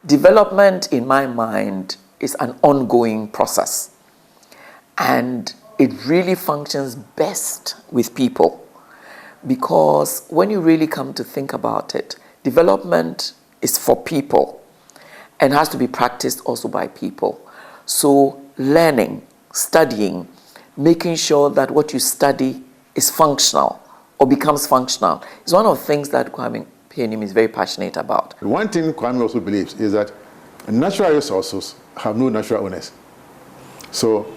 Development, in my mind, is an ongoing process. And it really functions best with people. Because when you really come to think about it, development is for people and has to be practiced also by people. So learning, studying, making sure that what you study is functional or becomes functional is one of the things that Kwami Pianim is very passionate about. One thing Kwami also believes is that natural resources have no natural owners. So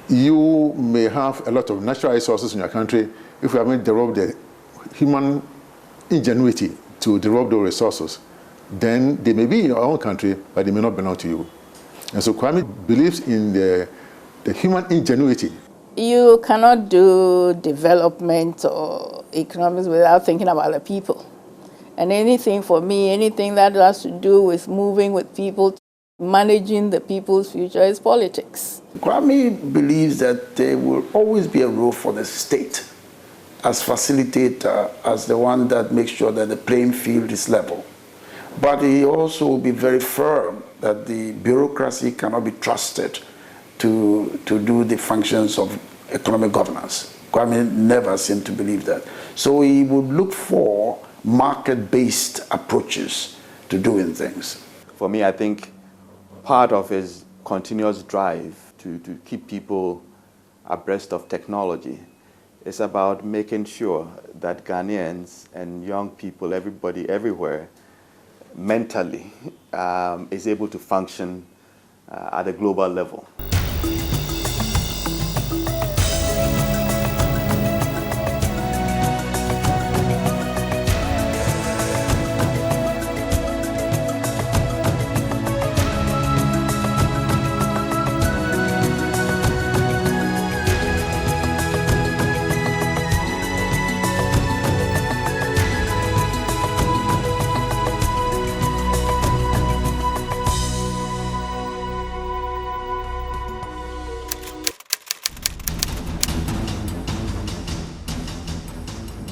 you may have a lot of natural resources in your country. If you haven't developed the human ingenuity to develop those resources, then they may be in your own country, but they may not belong to you. And so Kwami believes in the human ingenuity. You cannot do development or economics without thinking about the people. And anything for me, anything that has to do with moving with people, managing the people's future is politics. Kwami believes that there will always be a role for the state as facilitator, as the one that makes sure that the playing field is level. But he also will be very firm that the bureaucracy cannot be trusted to do the functions of economic governance. Kwame never seemed to believe that. So he would look for market-based approaches to doing things. For me, I think part of his continuous drive to keep people abreast of technology is about making sure that Ghanaians and young people, everybody, everywhere, mentally is able to function at a global level.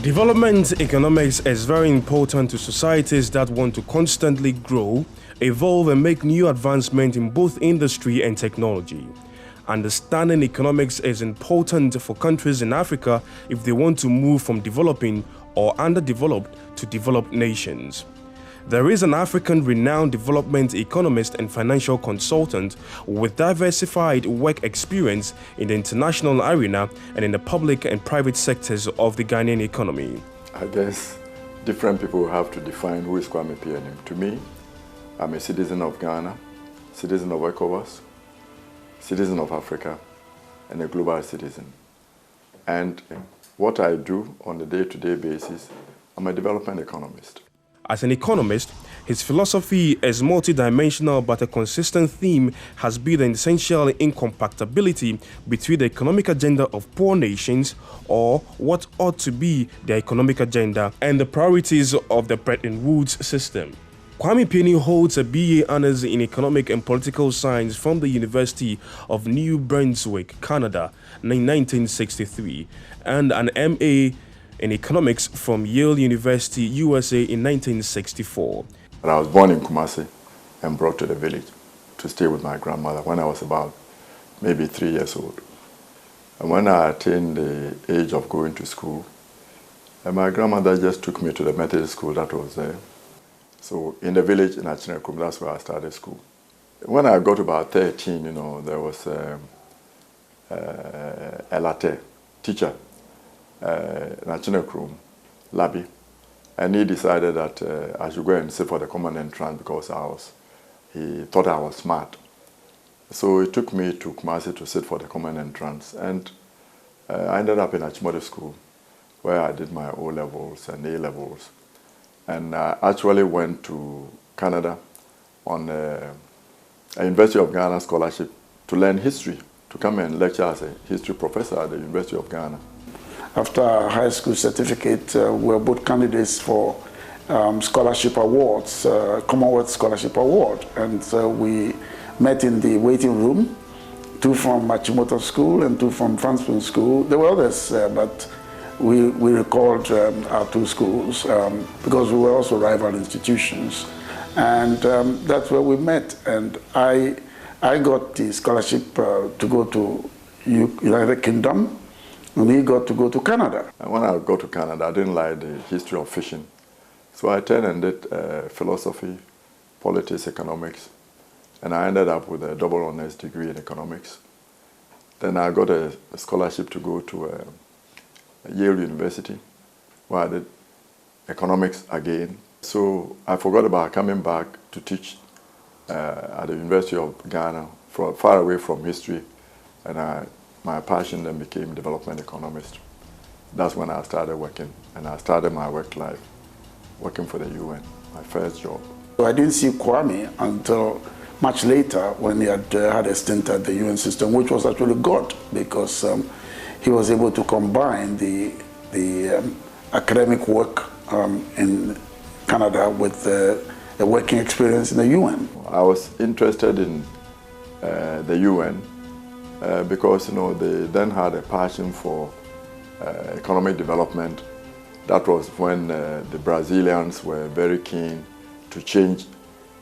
Development economics is very important to societies that want to constantly grow, evolve and make new advancements in both industry and technology. Understanding economics is important for countries in Africa if they want to move from developing or underdeveloped to developed nations. There is an African renowned development economist and financial consultant with diversified work experience in the international arena and in the public and private sectors of the Ghanaian economy. I guess different people have to define who is Kwami Pianim. To me, I'm a citizen of Ghana, citizen of ECOWAS, citizen of Africa, and a global citizen. And what I do on a day-to-day basis, I'm a development economist. As an economist, his philosophy is multidimensional, but a consistent theme has been the essential incompatibility between the economic agenda of poor nations, or what ought to be their economic agenda, and the priorities of the Bretton Woods system. Kwami Pianim holds a BA Honours in Economic and Political Science from the University of New Brunswick, Canada, in 1963, and an MA in Economics from Yale University, USA in 1964. I was born in Kumasi and brought to the village to stay with my grandmother when I was about maybe 3 years old. And when I attained the age of going to school, my grandmother just took me to the Methodist school that was there. So in the village in Achinekum, that's where I started school. When I got about 13, there was a latte teacher in Achinekum, Labi, and he decided that I should go and sit for the common entrance because he thought I was smart. So he took me to Kumasi to sit for the common entrance, and I ended up in Achimode school where I did my O-levels and A-levels. And I actually went to Canada on a University of Ghana scholarship to learn history, to come and lecture as a history professor at the University of Ghana. After our high school certificate, we were both candidates for scholarship awards, Commonwealth Scholarship Award. And so we met in the waiting room, 2 from Machimoto School and 2 from Fransman School. There were others, but we recalled our 2 schools because we were also rival institutions. And that's where we met. And I got the scholarship to go to United Kingdom, and he got to go to Canada. And when I got to Canada, I didn't like the history of fishing. So I turned and did philosophy, politics, economics, and I ended up with a double honors degree in economics. Then I got a scholarship to go to Yale University, where I did economics again. So I forgot about coming back to teach at the University of Ghana, far away from history, and my passion then became development economist. That's when I started working, and I started my work life working for the UN, my first job. So I didn't see Kwami until much later when he had had a stint at the UN system, which was actually good because he was able to combine the academic work in Canada with the working experience in the UN. I was interested in the UN because they then had a passion for economic development. That was when the Brazilians were very keen to change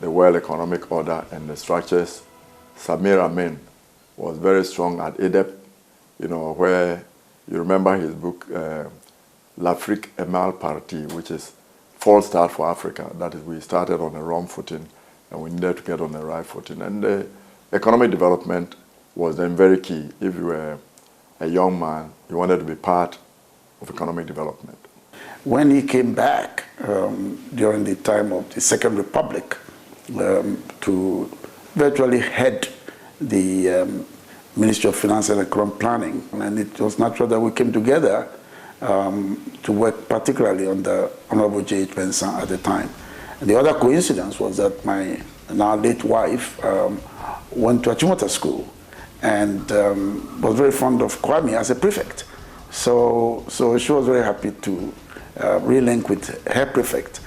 the world economic order and the structures. Samir Amin was very strong at EDEP, where you remember his book, L'Afrique est mal partie, which is false start for Africa. That is, we started on the wrong footing and we needed to get on the right footing. And the economic development was then very key. If you were a young man, you wanted to be part of economic development. When he came back during the time of the Second Republic to virtually head the Ministry of Finance and Economic Planning, and it was natural that we came together to work particularly on the Honorable J.H. Benson at the time. And the other coincidence was that my now late wife went to Achimota School and was very fond of Kwami as a prefect. So she was very happy to relink with her prefect.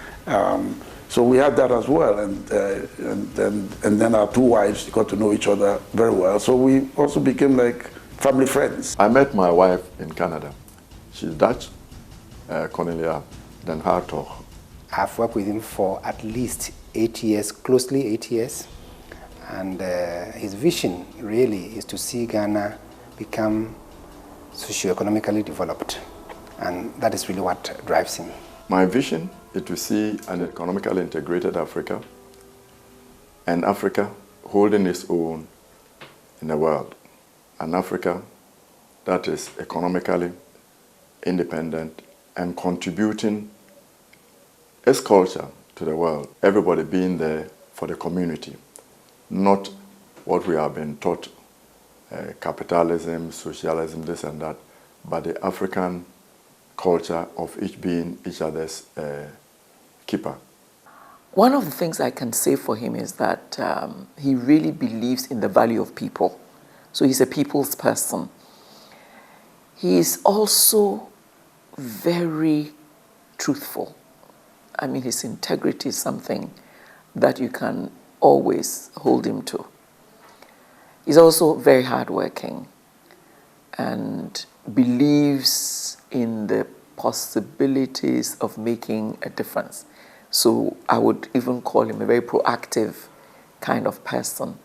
So we had that as well, and then our two wives got to know each other very well. So we also became like family friends. I met my wife in Canada. She's Dutch, Cornelia Den Hartog. I've worked with him for at least 8 years, closely 8 years. And his vision really is to see Ghana become socio-economically developed. And that is really what drives him. My vision is to see an economically integrated Africa and Africa holding its own in the world. An Africa that is economically independent and contributing its culture to the world. Everybody being there for the community, not what we have been taught, capitalism, socialism, this and that, but the African culture of each being each other's keeper. One of the things I can say for him is that he really believes in the value of people. So he's a people's person. He is also very truthful. I mean, his integrity is something that you can always hold him to. He's also very hardworking and believes in the possibilities of making a difference. So I would even call him a very proactive kind of person.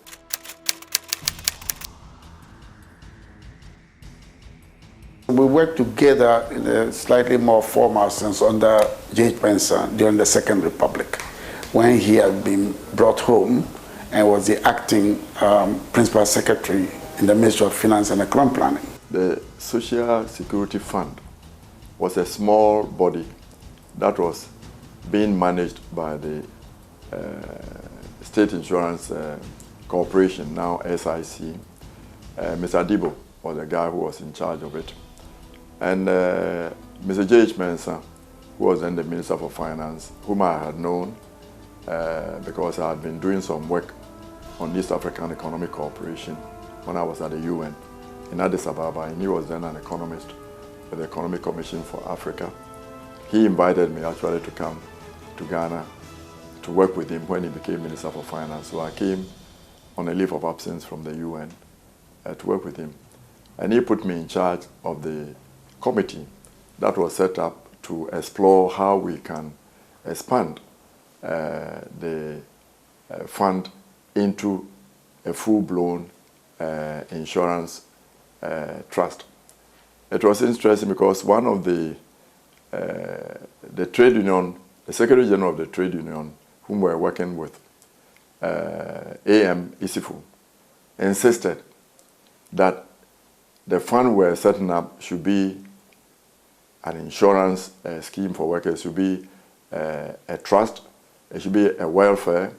We worked together in a slightly more formal sense under J.H. Benson during the Second Republic, when he had been brought home and was the acting principal secretary in the Ministry of Finance and Economic Planning. The Social Security Fund was a small body that was being managed by the State Insurance Corporation, now SIC. Mr. Adibo was the guy who was in charge of it. And Mr. J.H. Mensah, who was then the Minister for Finance, whom I had known because I had been doing some work on East African Economic Cooperation when I was at the UN in Addis Ababa, and he was then an economist with the Economic Commission for Africa. He invited me actually to come to Ghana to work with him when he became Minister for Finance. So I came on a leave of absence from the UN to work with him. And he put me in charge of the committee that was set up to explore how we can expand the fund into a full-blown insurance trust. It was interesting because one of the trade union, the Secretary General of the trade union, whom we were working with, A.M. Isifu, insisted that the fund we're setting up should be an insurance scheme for workers, it should be a trust, it should be a welfare,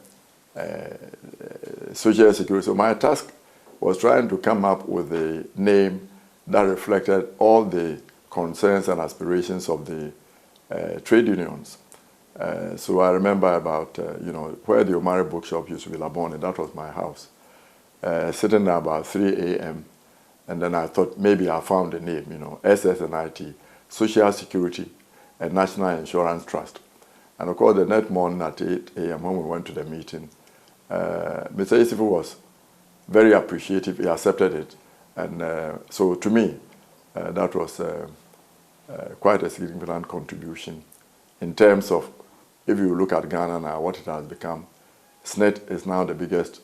social security. So my task was trying to come up with a name that reflected all the concerns and aspirations of the trade unions. So I remember about, where the Omari bookshop used to be, Labone, that was my house. Sitting there about 3 a.m. And then I thought maybe I found a name, SSNIT, Social Security and National Insurance Trust. And of course, the next morning at 8 a.m. when we went to the meeting, Mr. Isifu was very appreciative. He accepted it. And so to me, that was quite a significant contribution in terms of, if you look at Ghana now, what it has become. SNET is now the biggest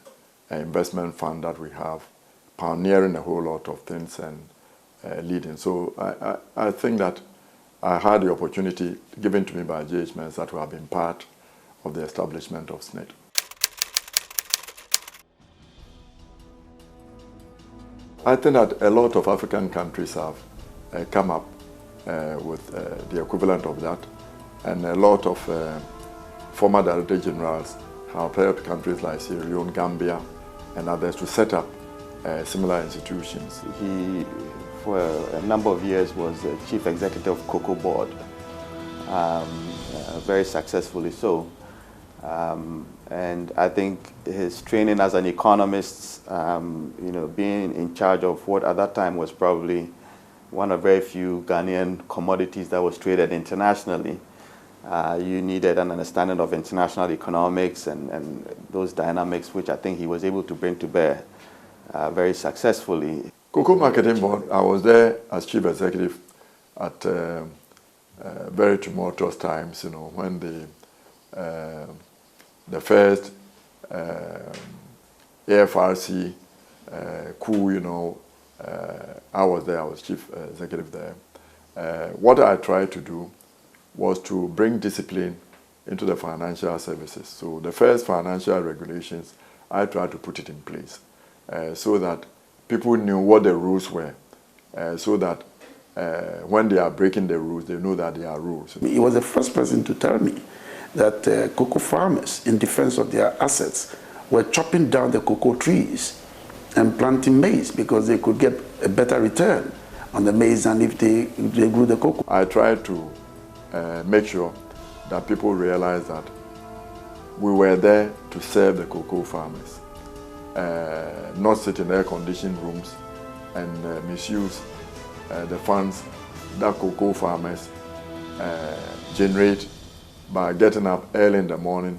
investment fund that we have, pioneering a whole lot of things and leading. So I think that I had the opportunity given to me by J.H. Mensah to have been part of the establishment of SNET. I think that a lot of African countries have come up with the equivalent of that, and a lot of former Director Generals have helped countries like Sierra Leone, Gambia, and others to set up similar institutions. He, for a number of years, was the Chief Executive of Cocoa Board, very successfully so. And I think his training as an economist, being in charge of what at that time was probably one of very few Ghanaian commodities that was traded internationally. You needed an understanding of international economics and those dynamics, which I think he was able to bring to bear very successfully. Cocoa Marketing Board, I was there as Chief Executive at very tumultuous times, when the first AFRC coup, I was there, I was Chief Executive there. What I tried to do was to bring discipline into the financial services. So the first financial regulations, I tried to put it in place so that people knew what the rules were, so that when they are breaking the rules, they know that they are rules. He was the first person to tell me that cocoa farmers, in defense of their assets, were chopping down the cocoa trees and planting maize because they could get a better return on the maize than if they grew the cocoa. I tried to make sure that people realize that we were there to serve the cocoa farmers, not sit in air-conditioned rooms and misuse the funds that cocoa farmers generate by getting up early in the morning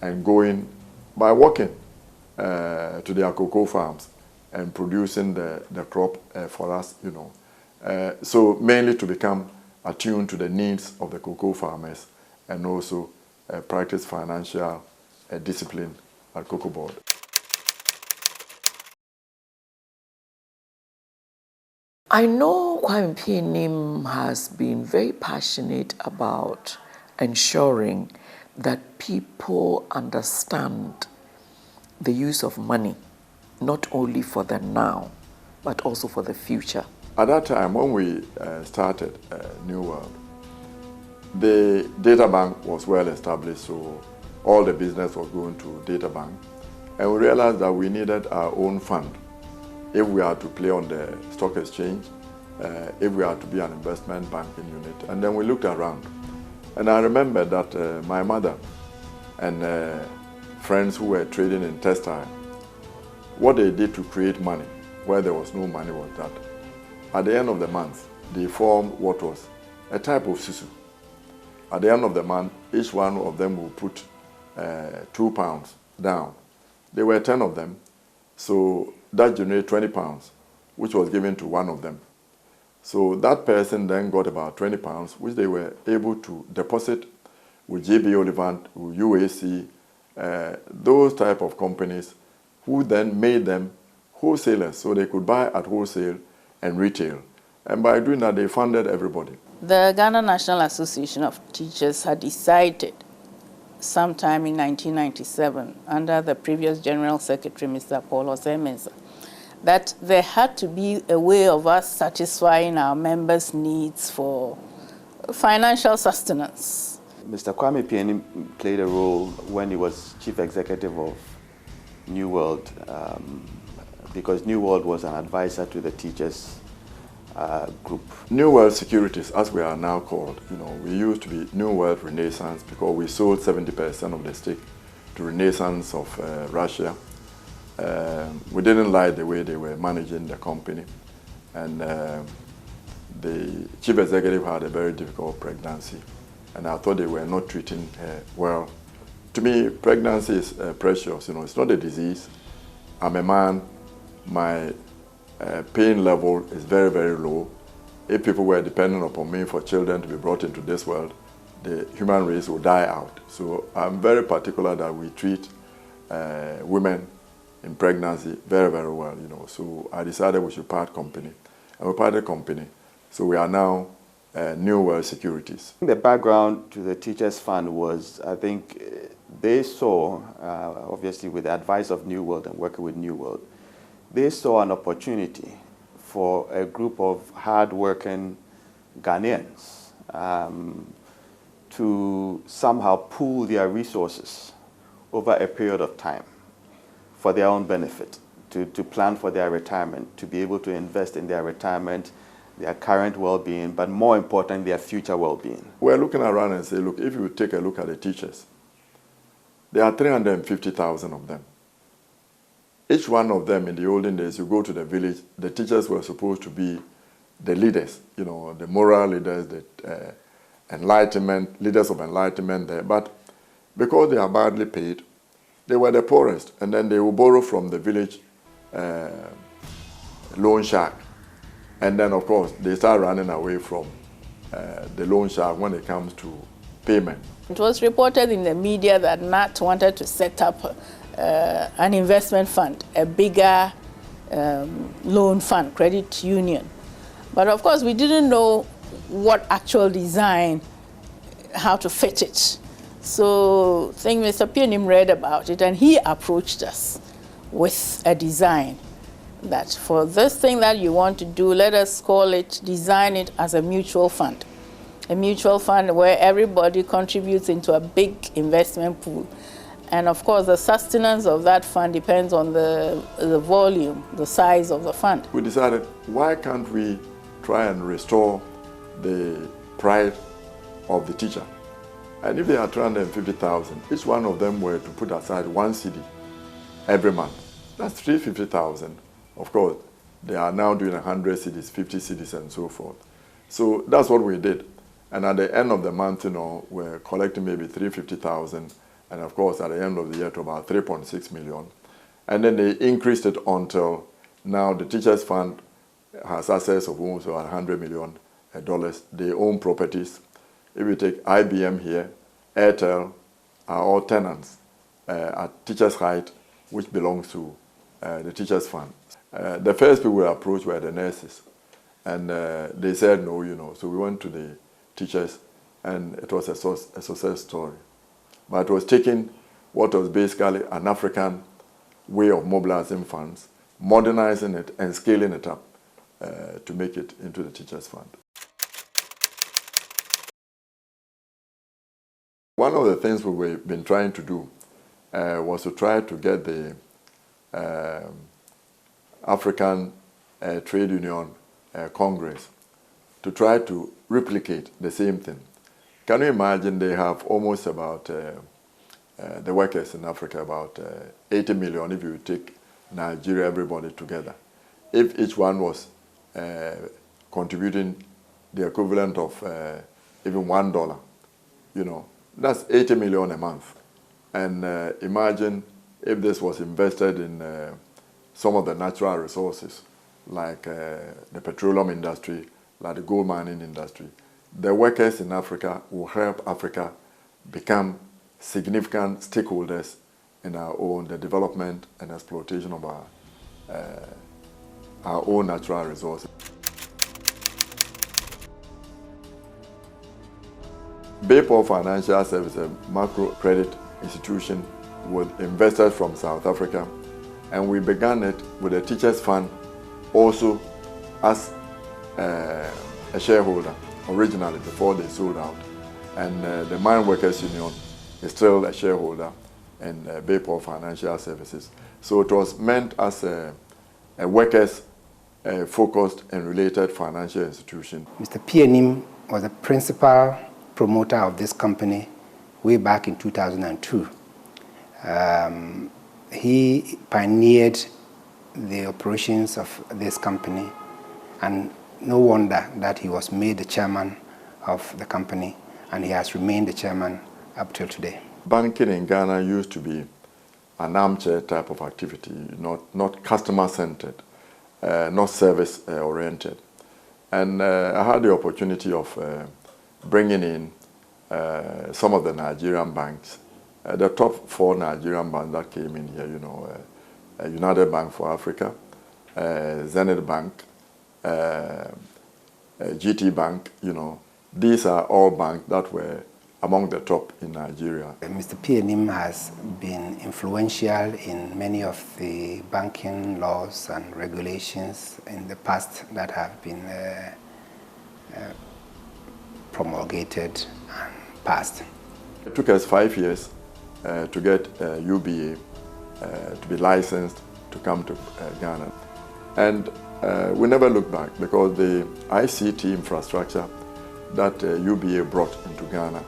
and going by walking to their cocoa farms and producing the crop for us, So mainly to become attuned to the needs of the cocoa farmers and also practice financial discipline at Cocoa Board. I know Kwami Pianim has been very passionate about ensuring that people understand the use of money, not only for the now, but also for the future. At that time, when we started New World, the data bank was well established, so all the business was going to data bank. And we realized that we needed our own fund if we are to play on the stock exchange, if we are to be an investment banking unit. And then we looked around. And I remember that my mother and friends who were trading in textile, what they did to create money where there was no money was that at the end of the month, they formed what was a type of susu. At the end of the month, each one of them would put £2 down. There were 10 of them, so that generated £20, which was given to one of them. So that person then got about £20, which they were able to deposit with JB Oliphant, with UAC, those type of companies who then made them wholesalers, so they could buy at wholesale and retail. And by doing that, they funded everybody. The Ghana National Association of Teachers had decided sometime in 1997, under the previous General Secretary, Mr. Paul Osemensa, that there had to be a way of us satisfying our members' needs for financial sustenance. Mr. Kwami Pianim played a role when he was chief executive of New World, because New World was an advisor to the teachers group. New World Securities, as we are now called, we used to be New World Renaissance because we sold 70% of the stake to Renaissance of Russia. We didn't like the way they were managing the company, and the chief executive had a very difficult pregnancy, and I thought they were not treating her well. To me, pregnancy is precious. It's not a disease. I'm a man. My pain level is very, very low. If people were dependent upon me for children to be brought into this world, the human race will die out. So I'm very particular that we treat women in pregnancy very, very well. So I decided we should part company, and we parted company. So we are now New World Securities. The background to the Teachers Fund was, I think, they saw, obviously with the advice of New World and working with New World, they saw an opportunity for a group of hard-working Ghanaians to somehow pool their resources over a period of time for their own benefit, to plan for their retirement, to be able to invest in their retirement, their current well-being, but more important, their future well-being. We're looking around and say, look, if you take a look at the teachers, there are 350,000 of them. Each one of them, in the olden days, you go to the village, the teachers were supposed to be the leaders, the moral leaders, the leaders of enlightenment there. But because they are badly paid, they were the poorest, and then they will borrow from the village loan shark. And then, of course, they start running away from the loan shark when it comes to payment. It was reported in the media that NAT wanted to set up an investment fund, a bigger loan fund, credit union. But of course, we didn't know what actual design, how to fit it. So I think Mr. Pianim read about it, and he approached us with a design that for this thing that you want to do, let us call it, design it as a mutual fund. A mutual fund where everybody contributes into a big investment pool. And of course, the sustenance of that fund depends on the volume, the size of the fund. We decided, why can't we try and restore the pride of the teacher? And if they are 350,000, each one of them were to put aside 1 cedi every month. That's 350,000. Of course, they are now doing 100 cedis, 50 cedis, and so forth. So that's what we did. And at the end of the month, we're collecting maybe 350,000. And of course, at the end of the year, to about 3.6 million. And then they increased it until now the Teachers Fund has assets of almost about $100 million. They own properties. If you take IBM here, Airtel are all tenants at Teachers Height, which belongs to the Teachers Fund. The first people we approached were the nurses. And they said no, So we went to the teachers, and it was a success story. But it was taking what was basically an African way of mobilizing funds, modernizing it, and scaling it up to make it into the Teachers Fund. One of the things we've been trying to do was to try to get the African Trade Union Congress to try to replicate the same thing. Can you imagine they have almost about, the workers in Africa, about 80 million if you take Nigeria, everybody together. If each one was contributing the equivalent of even $1, that's 80 million a month. And imagine if this was invested in some of the natural resources, like the petroleum industry, like the gold mining industry. The workers in Africa will help Africa become significant stakeholders in the development and exploitation of our own natural resources. Bayport Financial Services, a macro credit institution with investors from South Africa, and we began it with a teachers fund also as a shareholder originally before they sold out, and the Mine Workers Union is still a shareholder in Bayport Financial Services. So it was meant as a workers focused and related financial institution. Mr. Pianim was the principal promoter of this company way back in 2002. He pioneered the operations of this company, and no wonder that he was made the chairman of the company, and he has remained the chairman up till today. Banking in Ghana used to be an armchair type of activity, not customer-centered, not service-oriented. And I had the opportunity of bringing in some of the Nigerian banks, the top 4 Nigerian banks that came in here, United Bank for Africa, Zenith Bank, GT Bank, these are all banks that were among the top in Nigeria. Mr. Pianim has been influential in many of the banking laws and regulations in the past that have been promulgated and passed. It took us 5 years to get UBA to be licensed to come to Ghana. And we never looked back because the ICT infrastructure that UBA brought into Ghana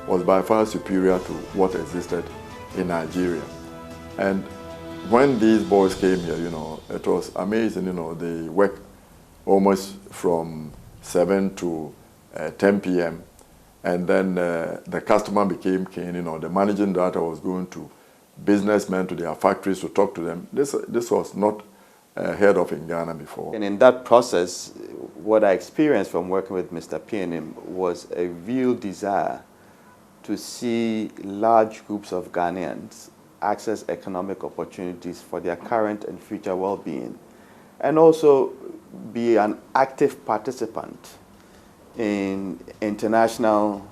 was by far superior to what existed in Nigeria. And when these boys came here, it was amazing, they worked almost from 7 to 10 p.m. And then the customer became king, the managing director was going to businessmen to their factories to talk to them. This was not heard of in Ghana before. And in that process, what I experienced from working with Mr. Pianim was a real desire to see large groups of Ghanaians access economic opportunities for their current and future well-being, and also be an active participant in international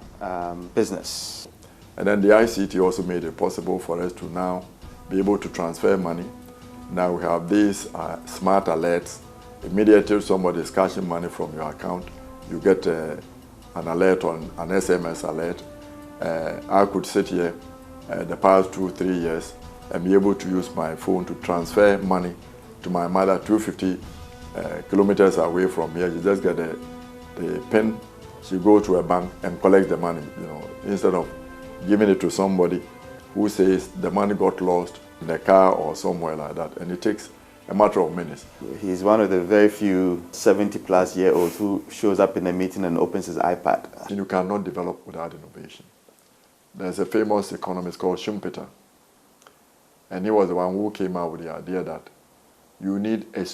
business. And then the ICT also made it possible for us to now be able to transfer money. Now we have these smart alerts. Immediately somebody is cashing money from your account, you get an alert on an SMS alert. I could sit here the past 2-3 years and be able to use my phone to transfer money to my mother 250 kilometers away from here. You just get the pin, she go to a bank and collect the money, instead of giving it to somebody who says the money got lost in a car or somewhere like that, and it takes a matter of minutes. He's one of the very few 70-plus-year-olds who shows up in a meeting and opens his iPad. You cannot develop without innovation. There's a famous economist called Schumpeter, and he was the one who came out with the idea that you need a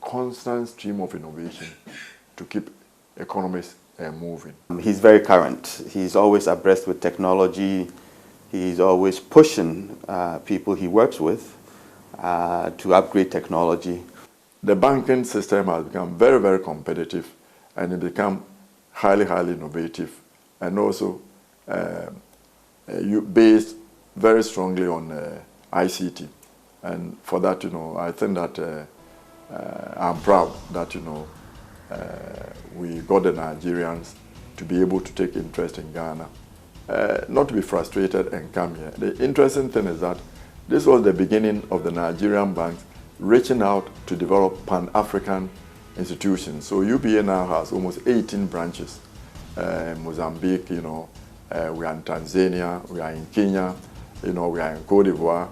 constant stream of innovation to keep economies moving. He's very current. He's always abreast with technology. He's always pushing people he works with to upgrade technology. The banking system has become very, very competitive, and it become highly, highly innovative, and also based very strongly on ICT. And for that, I think that I'm proud that, we got the Nigerians to be able to take interest in Ghana, not to be frustrated and come here. The interesting thing is that this was the beginning of the Nigerian banks reaching out to develop Pan-African institutions. So UBA now has almost 18 branches. Mozambique, we are in Tanzania, we are in Kenya, we are in Cote d'Ivoire,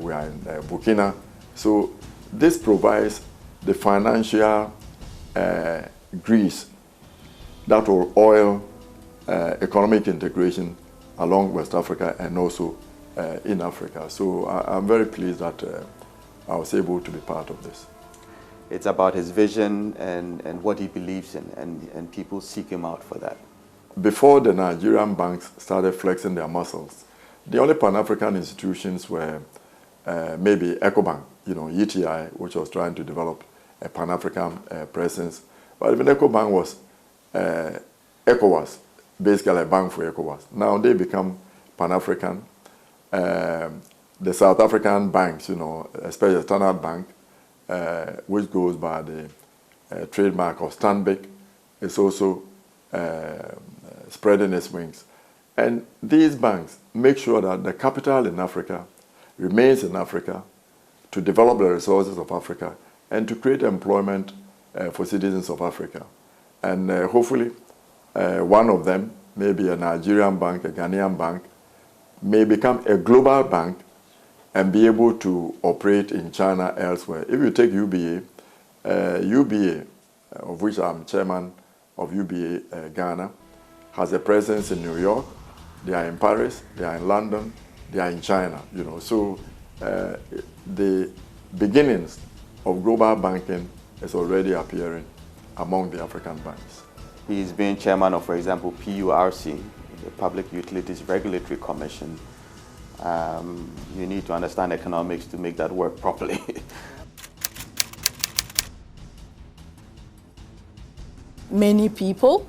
we are in Burkina. So this provides the financial grease that will oil economic integration along West Africa and also in Africa. So I'm very pleased that I was able to be part of this. It's about his vision and what he believes in, and people seek him out for that. Before the Nigerian banks started flexing their muscles, The only Pan-African institutions were maybe EcoBank, ETI, which was trying to develop a Pan-African presence. But even EcoBank was ECOWAS, basically a bank for ECOWAS. Now they become Pan-African. The South African banks, especially Standard Bank, which goes by the trademark of Stanbic, is also spreading its wings. And these banks make sure that the capital in Africa remains in Africa to develop the resources of Africa and to create employment for citizens of Africa. And hopefully one of them, maybe a Nigerian bank, a Ghanaian bank, may become a global bank and be able to operate in China elsewhere. If you take UBA, UBA, of which I'm chairman of UBA Ghana, has a presence in New York, they are in Paris, they are in London, they are in China, So the beginnings of global banking is already appearing among the African banks. He's been chairman of, for example, PURC, the Public Utilities Regulatory Commission. You need to understand economics to make that work properly. Many people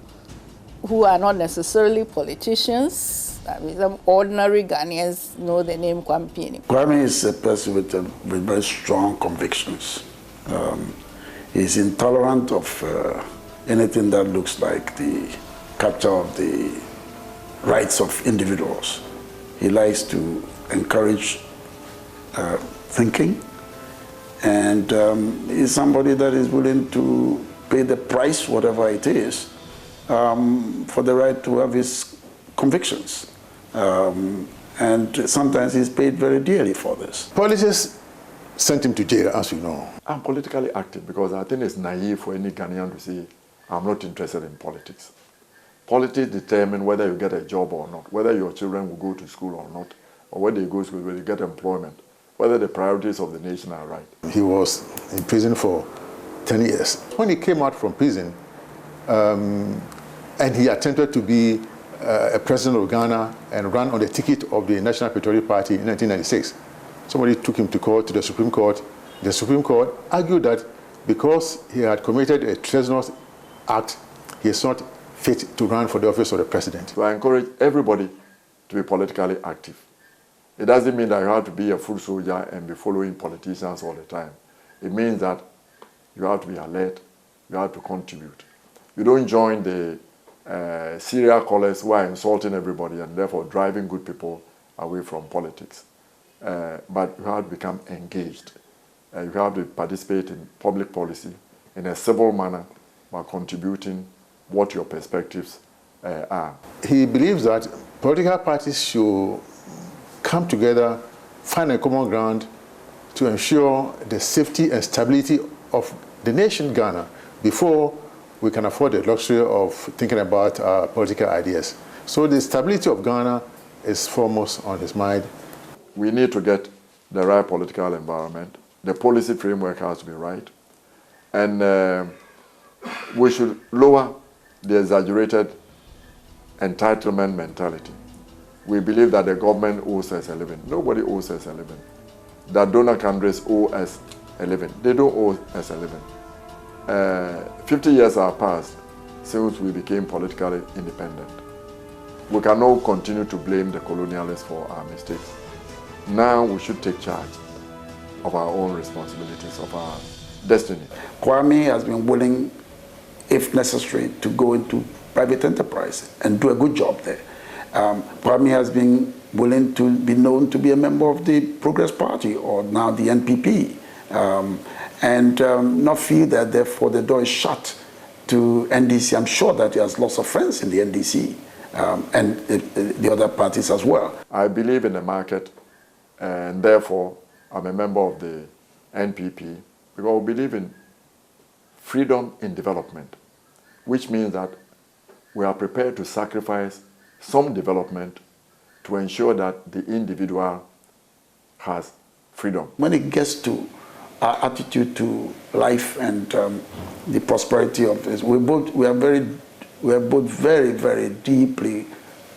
who are not necessarily politicians, some ordinary Ghanaians know the name Kwami Pianim. Kwami is a person with very strong convictions. He's intolerant of anything that looks like the capture of the rights of individuals. He likes to encourage thinking, and he's somebody that is willing to pay the price, whatever it is, for the right to have his convictions. And sometimes he's paid very dearly for this. Politics sent him to jail, as you know. I'm politically active because I think it's naive for any Ghanaian to say, I'm not interested in politics. Politics determine whether you get a job or not, whether your children will go to school or not, or whether you go to school, whether you get employment, whether the priorities of the nation are right. He was in prison for 10 years. When he came out from prison, and he attempted to be a president of Ghana and ran on the ticket of the National Patriotic Party in 1996. Somebody took him to court, to the Supreme Court. The Supreme Court argued that because he had committed a treasonous act, he is not fit to run for the office of the president. So I encourage everybody to be politically active. It doesn't mean that you have to be a full soldier and be following politicians all the time. It means that you have to be alert, you have to contribute. You don't join the serial callers who are insulting everybody and therefore driving good people away from politics. But you have to become engaged. You have to participate in public policy in a civil manner by contributing what your perspectives are. He believes that political parties should come together, find a common ground to ensure the safety and stability of the nation Ghana before we can afford the luxury of thinking about political ideas. So the stability of Ghana is foremost on his mind. We need to get the right political environment. The policy framework has to be right. And we should lower the exaggerated entitlement mentality. We believe that the government owes us a living. Nobody owes us a living. That donor countries owe us a living. They don't owe us a living. 50 years have passed since we became politically independent. We cannot continue to blame the colonialists for our mistakes. Now we should take charge of our own responsibilities, of our destiny. Kwami has been willing, if necessary, to go into private enterprise and do a good job there. Kwami has been willing to be known to be a member of the Progress Party, or now the NPP, and not feel that therefore the door is shut to NDC. I'm sure that he has lots of friends in the NDC and the other parties as well. I believe in the market, and therefore I'm a member of the NPP because we believe in freedom in development, which means that we are prepared to sacrifice some development to ensure that the individual has freedom. When it gets to our attitude to life and the prosperity of this, we are both very, very deeply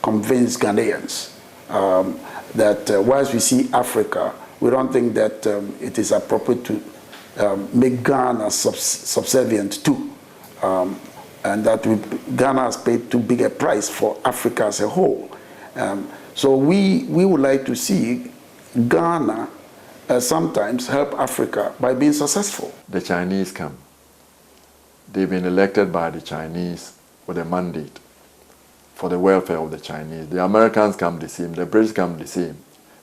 convinced Ghanaians that whilst we see Africa, we don't think that it is appropriate to make Ghana subservient to, and that Ghana has paid too big a price for Africa as a whole. So we would like to see Ghana sometimes help Africa by being successful. The Chinese come. They've been elected by the Chinese with a mandate for the welfare of the Chinese. The Americans come the same, the British come the same,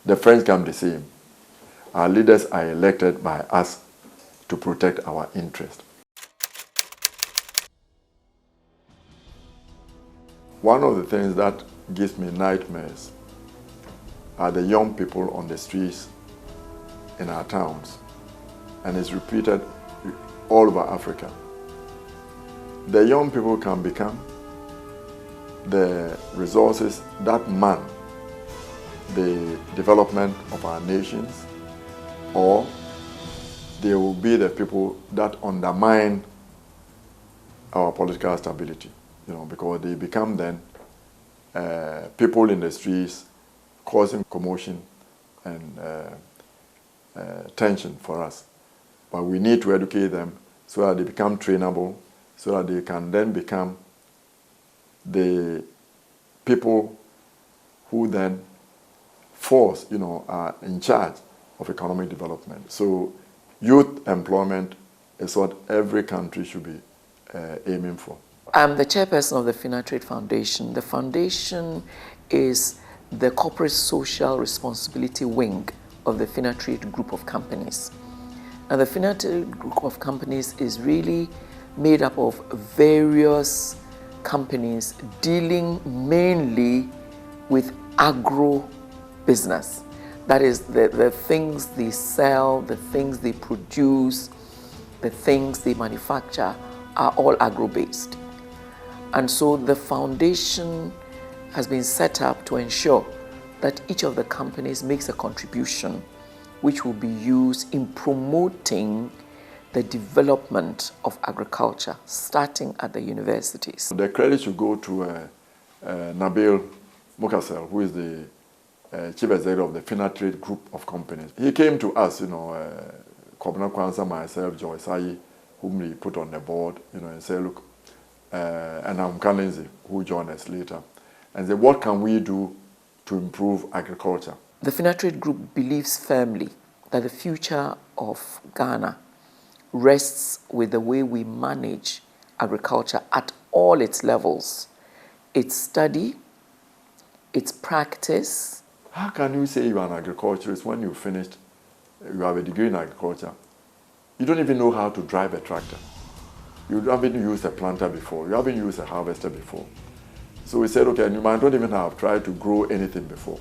the French come the same. Our leaders are elected by us to protect our interest. One of the things that gives me nightmares are the young people on the streets in our towns, and it's repeated all over Africa. The young people can become the resources that man the development of our nations, or they will be the people that undermine our political stability, because they become then people in the streets causing commotion and tension for us. But we need to educate them so that they become trainable, so that they can then become the people who then force, are in charge of economic development. So youth employment is what every country should be aiming for. I'm the chairperson of the Finatrade Foundation. The foundation is the corporate social responsibility wing of the Finatrade group of companies. And the Finatrade group of companies is really made up of various companies dealing mainly with agro business. That is, the things they sell, the things they produce, the things they manufacture are all agro-based. And so the foundation has been set up to ensure that each of the companies makes a contribution which will be used in promoting the development of agriculture, starting at the universities. The credit should go to Nabil Mukasel, who is the chief executive of the Finatrade group of companies. He came to us, Kwami Kwanza, myself, Joyce Ayi, whom we put on the board, and said, look, and I'm Kalenzi, who joined us later, and said, what can we do to improve agriculture? The Finatrade group believes firmly that the future of Ghana rests with the way we manage agriculture at all its levels. Its study, its practice. How can you say you are an agriculturist when you finished, you have a degree in agriculture? You don't even know how to drive a tractor. You haven't used a planter before. You haven't used a harvester before. So we said, okay, and you might not even have tried to grow anything before.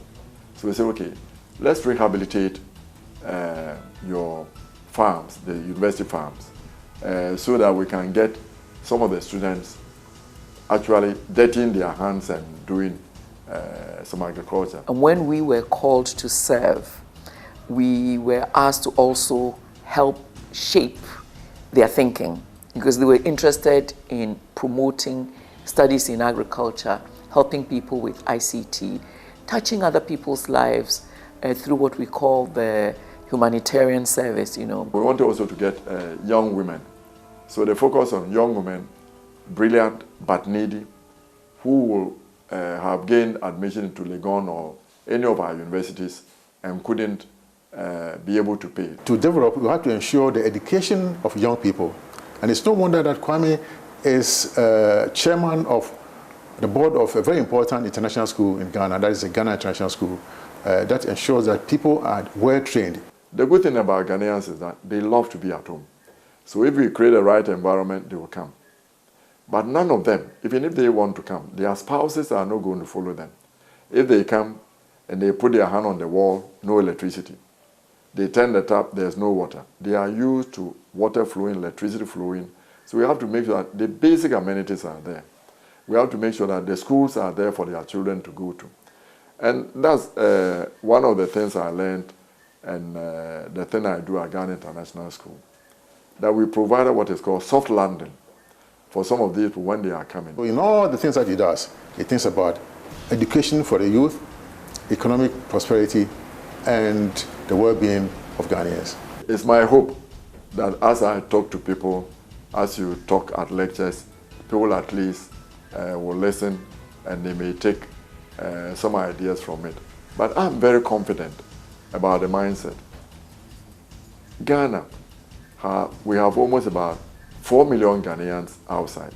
So we said, okay, let's rehabilitate your farms, the university farms, so that we can get some of the students actually dirtying their hands and doing some agriculture. And when we were called to serve, we were asked to also help shape their thinking, because they were interested in promoting studies in agriculture, helping people with ICT, touching other people's lives through what we call the humanitarian service, We wanted also to get young women. So they focus on young women, brilliant but needy, who will have gained admission into Legon or any of our universities and couldn't be able to pay. To develop, we have to ensure the education of young people. And it's no wonder that Kwami is chairman of the board of a very important international school in Ghana, that is the Ghana International School, that ensures that people are well trained. The good thing about Ghanaians is that they love to be at home. So if we create the right environment, they will come. But none of them, even if they want to come, their spouses are not going to follow them. If they come and they put their hand on the wall, no electricity. They turn the tap, there's no water. They are used to water flowing, electricity flowing. So we have to make sure that the basic amenities are there. We have to make sure that the schools are there for their children to go to. And that's one of the things I learned, and the thing I do at Ghana International School, that we provided what is called soft landing for some of these people when they are coming. In all the things that he does, he thinks about education for the youth, economic prosperity and the well-being of Ghanaians. It's my hope that as I talk to people, as you talk at lectures, people at least will listen and they may take some ideas from it. But I'm very confident about the mindset. Ghana, we have almost about 4 million Ghanaians outside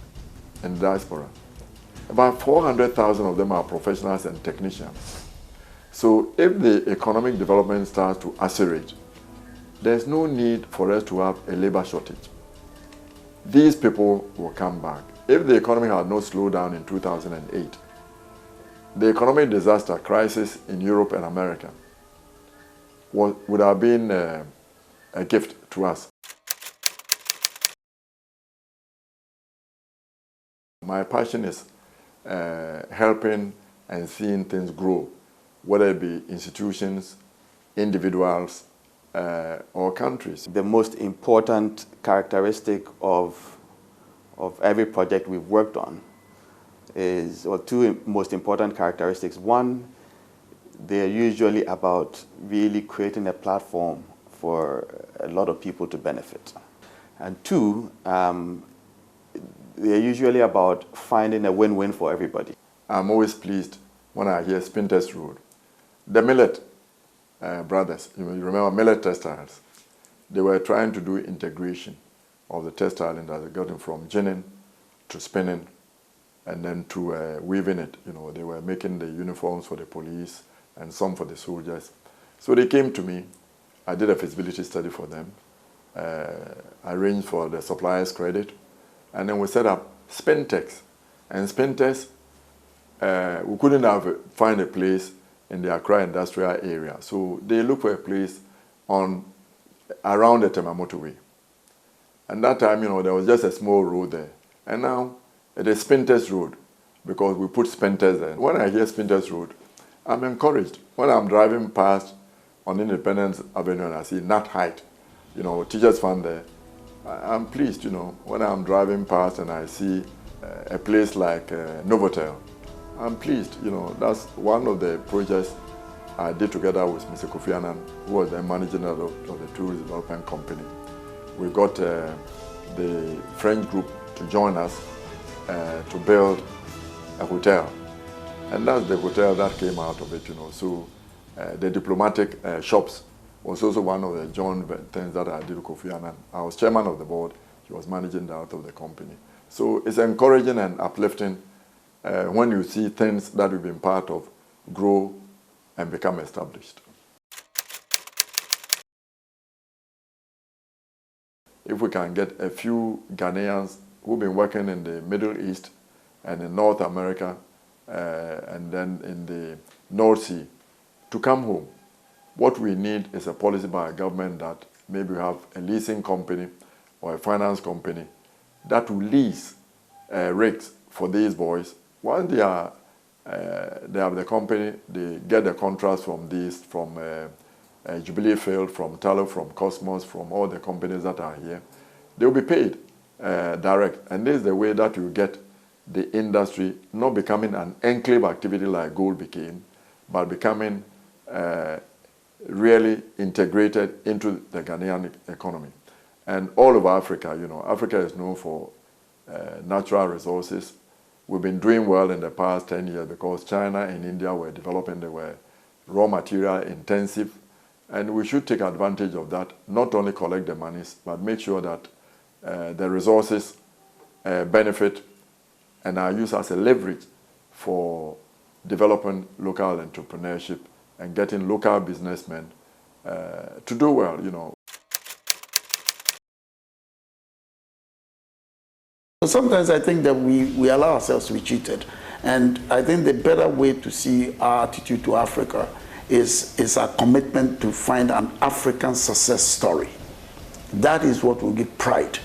in diaspora. About 400,000 of them are professionals and technicians. So if the economic development starts to accelerate, there's no need for us to have a labor shortage. These people will come back. If the economy had not slowed down in 2008, the economic disaster crisis in Europe and America would have been a gift to us. My passion is helping and seeing things grow, whether it be institutions, individuals, or countries. The most important characteristic of every project we've worked on is, or two most important characteristics. One, they're usually about really creating a platform for a lot of people to benefit. And two, they're usually about finding a win-win for everybody. I'm always pleased when I hear Spinters Road. The Millet brothers, you remember Millet Textiles, they were trying to do integration of the textile industry, getting from ginning to spinning and then to weaving it. You know, they were making the uniforms for the police and some for the soldiers. So they came to me. I did a feasibility study for them. I arranged for the supplier's credit. And then we set up Spintex. And Spintex, we couldn't find a place in the Accra industrial area. So they looked for a place around the Tema motorway. And that time, you know, there was just a small road there. And now it is Spintex Road because we put Spintex there. When I hear Spintex Road, I'm encouraged. When I'm driving past on Independence Avenue and I see Nat Height, you know, Teachers Fund there, I'm pleased, you know, when I'm driving past and I see a place like Novotel. I'm pleased, you know, that's one of the projects I did together with Mr. Kofi Annan, who was the managing director of the Tourist Development Company. We got the French group to join us to build a hotel. And that's the hotel that came out of it, you know. So the diplomatic shops was also one of the joint things that I did with Kofi Annan. I was chairman of the board, he was managing director of the company. So it's encouraging and uplifting when you see things that you've been part of grow and become established. If we can get a few Ghanaians who've been working in the Middle East and in North America and then in the North Sea to come home, what we need is a policy by a government that maybe we have a leasing company or a finance company that will lease rigs for these boys. Once they have the company, they get the contracts from Jubilee Field, from Tallow, from Cosmos, from all the companies that are here. They will be paid direct. And this is the way that you get the industry not becoming an enclave activity like gold became, but becoming really integrated into the Ghanaian economy. And all over Africa, you know, Africa is known for natural resources. We've been doing well in the past 10 years because China and India were developing, they were raw material intensive. And we should take advantage of that, not only collect the monies, but make sure that the resources benefit and are used as a leverage for developing local entrepreneurship and getting local businessmen to do well, you know. Sometimes I think that we allow ourselves to be cheated. And I think the better way to see our attitude to Africa is our commitment to find an African success story. That is what will give pride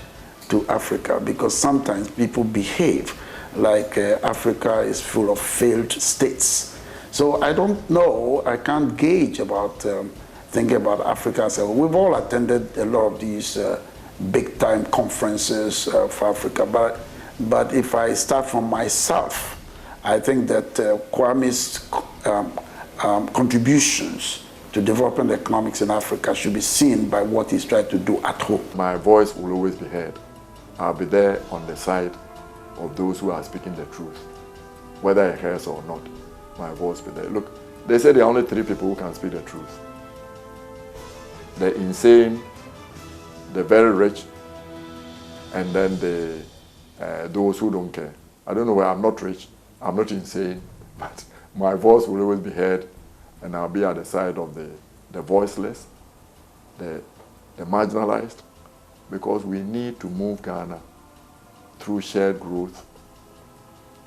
to Africa, because sometimes people behave like Africa is full of failed states. So I don't know, I can't gauge about thinking about Africa. So we've all attended a lot of these big-time conferences for Africa, but if I start from myself, I think that Kwami's contributions to developing economics in Africa should be seen by what he's trying to do at home. My voice will always be heard. I'll be there on the side of those who are speaking the truth. Whether it hurts or not, my voice will be there. Look, they say there are only 3 people who can speak the truth. The insane, the very rich, and then those who don't care. I don't know where I'm not rich, I'm not insane, but my voice will always be heard, and I'll be at the side of the voiceless, the marginalized, because we need to move Ghana through shared growth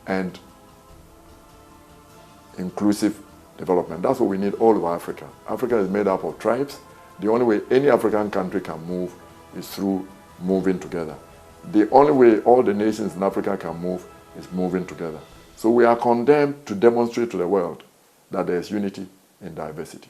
and inclusive development. That's what we need all over Africa. Africa is made up of tribes. The only way any African country can move is through moving together. The only way all the nations in Africa can move is moving together. So we are condemned to demonstrate to the world that there is unity in diversity.